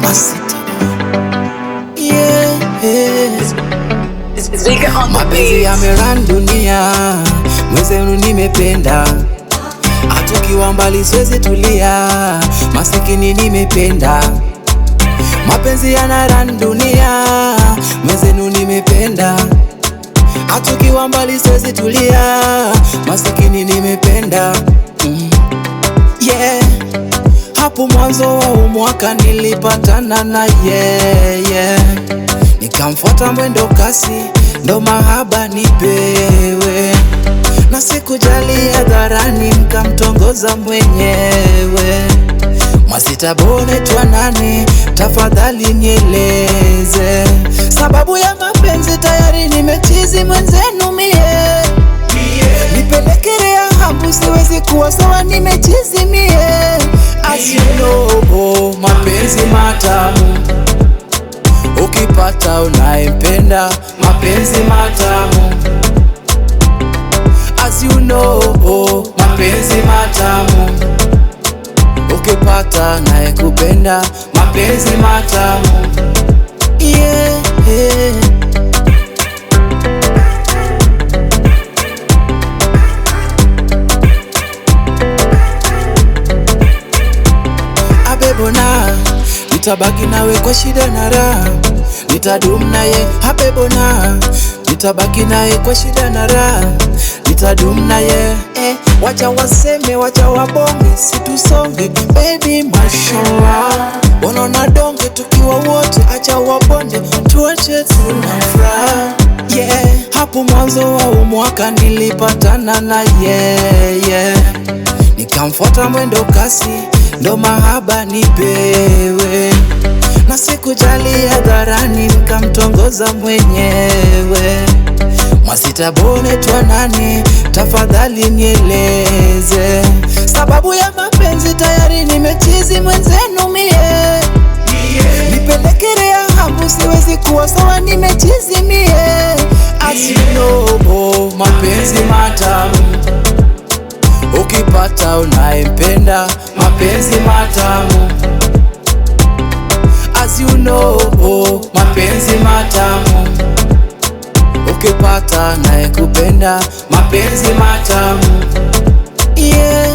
Masita. Mapenzi yamerun dunia, mwenzenu nimependa. Atukiwa mbali siwezi tulia, masikini nimependa. Mapenzi yanarun dunia, mwenzenu nimependa. Atukiwa mbali siwezi tulia, masikini nimependa. Yeah. Hapo mwanzo wa mwaka nilipatana na yeye, nikamfuata mwendo kasi, ndo mahaba nipewe, na sikujali hadharani, nikamtongoza mwenyewe. Masita bonetwa nani, tafadhali nieleze sababu ya mapenzi, tayari nimechizi mwenzenu mie. Nipelekerea hapo siwezi kuwa sawa, nimechizi mie. As you know, mapenzi matamu, ukipata unayempenda, mapenzi matamu. As you know, mapenzi matamu, ukipata nayekupenda, mapenzi matamu. Yeah, yeah. Abebona, nitabaki nawe kwa shida na raha, nitadumu naye. Abebona, nitabaki naye kwa shida na raha, nitadumu naye. Wacha waseme, wacha wabonge, situsonge baby, mashallah. Wanaona donge tukiwa wote, acha wabonde, tuache tunafuraha. Yeah. Hapo mwanzo wa mwaka nilipatana na yeye, nikamfuata mwendo kasi, ndo mahaba nipewe, na sikujali hadharani, nikamtongoza mwenyewe. Masita bonetwa nani, tafadhali nieleze sababu ya mapenzi, tayari nimechizi mwenzenu mie. Nipelekerea hapo siwezi kuwa sawa, nimechizi mie. As you know, mapenzi matamu, ukipata unayempenda, mapenzi matamu. As you know, mapenzi matamu, ukipata nayekupenda, mapenzi matamu. Yeah.